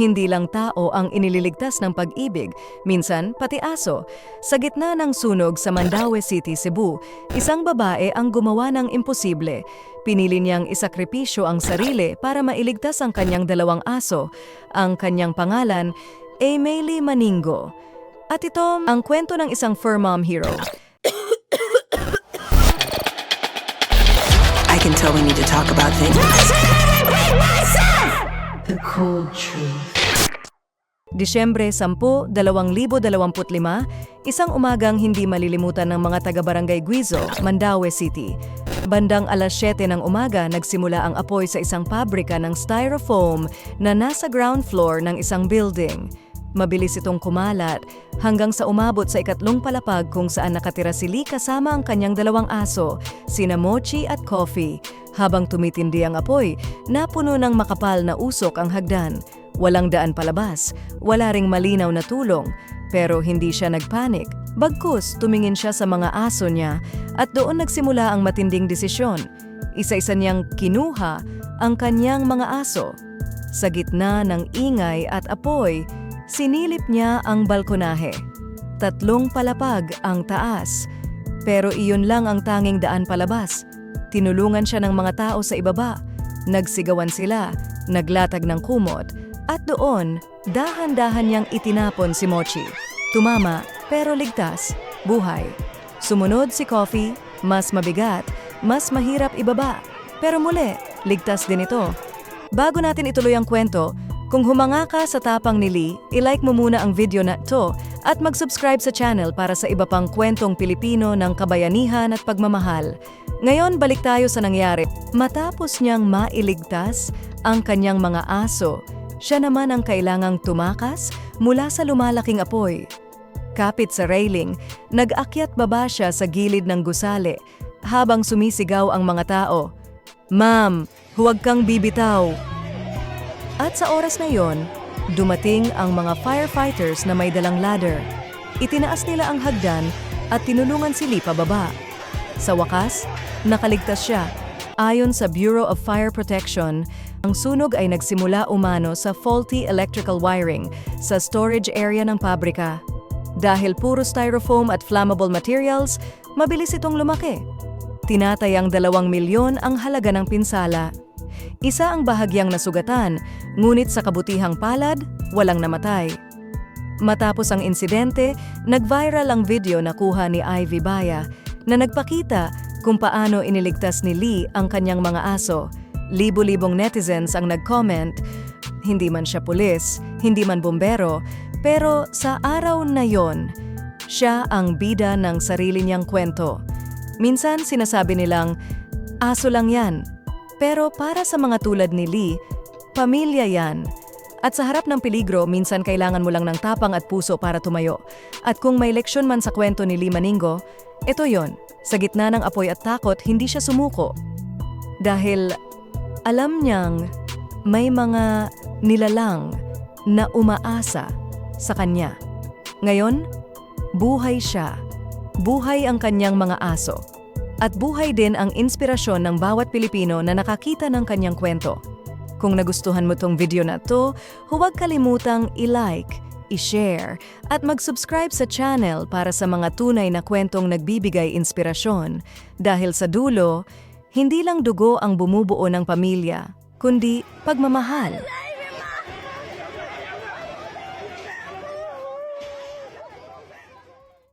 Hindi lang tao ang inililigtas ng pag-ibig, minsan pati aso. Sa gitna ng sunog sa Mandaue City, Cebu, isang babae ang gumawa ng imposible. Pinili niyang isakripisyo ang sarili para mailigtas ang kanyang dalawang aso. Ang kanyang pangalan, Emily Maningo. At ito ang kwento ng isang fur mom hero. I can tell we need to talk about things. The cold truth. Disyembre 10, 2025, isang umagang hindi malilimutan ng mga taga-barangay Guizo, Mandaue City. Bandang alas 7 ng umaga, nagsimula ang apoy sa isang pabrika ng styrofoam na nasa ground floor ng isang building. Mabilis itong kumalat hanggang sa umabot sa ikatlong palapag kung saan nakatira si Lee kasama ang kanyang dalawang aso, sina Mochi at Coffee. Habang tumitindi ang apoy, napuno ng makapal na usok ang hagdan. Walang daan palabas, wala ring malinaw na tulong, pero hindi siya nagpanik. Bagkus, tumingin siya sa mga aso niya at doon nagsimula ang matinding desisyon. Isa-isa niyang kinuha ang kanyang mga aso. Sa gitna ng ingay at apoy, sinilip niya ang balkonahe. 3 palapag ang taas, pero iyon lang ang tanging daan palabas. Tinulungan siya ng mga tao sa ibaba. Nagsigawan sila, naglatag ng kumot, at doon, dahan-dahan niyang itinapon si Mochi. Tumama, pero ligtas, buhay. Sumunod si Coffee, mas mabigat, mas mahirap ibaba. Pero muli, ligtas din ito. Bago natin ituloy ang kwento, kung humanga ka sa tapang ni Lee, i-like mo muna ang video na ito at mag-subscribe sa channel para sa iba pang kwentong Pilipino ng kabayanihan at pagmamahal. Ngayon, balik tayo sa nangyari. Matapos niyang mailigtas ang kanyang mga aso, siya naman ang kailangang tumakas mula sa lumalaking apoy. Kapit sa railing, nag-akyat baba siya sa gilid ng gusali habang sumisigaw ang mga tao, "Ma'am, huwag kang bibitaw!" At sa oras na yon, dumating ang mga firefighters na may dalang ladder. Itinaas nila ang hagdan at tinulungan si Lee pababa. Sa wakas, nakaligtas siya. Ayon sa Bureau of Fire Protection, ang sunog ay nagsimula umano sa faulty electrical wiring sa storage area ng pabrika. Dahil puro styrofoam at flammable materials, mabilis itong lumaki. Tinatayang 2 milyon ang halaga ng pinsala. Isa ang bahagyang nasugatan, ngunit sa kabutihang palad, walang namatay. Matapos ang insidente, nag-viral ang video na kuha ni Ivy Baya na nagpakita kung paano iniligtas ni Lee ang kanyang mga aso. Libo-libong netizens ang nag-comment, hindi man siya pulis, hindi man bumbero, pero sa araw na yon, siya ang bida ng sarili niyang kwento. Minsan sinasabi nilang, aso lang yan. Pero para sa mga tulad ni Lee, pamilya yan. At sa harap ng peligro, minsan kailangan mo lang ng tapang at puso para tumayo. At kung may leksyon man sa kwento ni Lee Maningo, ito yon. Sa gitna ng apoy at takot, hindi siya sumuko. Dahil alam niyang may mga nilalang na umaasa sa kanya. Ngayon, buhay siya. Buhay ang kanyang mga aso. At buhay din ang inspirasyon ng bawat Pilipino na nakakita ng kanyang kwento. Kung nagustuhan mo tong video na to, huwag kalimutang i-like, i-share, at mag-subscribe sa channel para sa mga tunay na kwentong nagbibigay inspirasyon. Dahil sa dulo, hindi lang dugo ang bumubuo ng pamilya, kundi pagmamahal.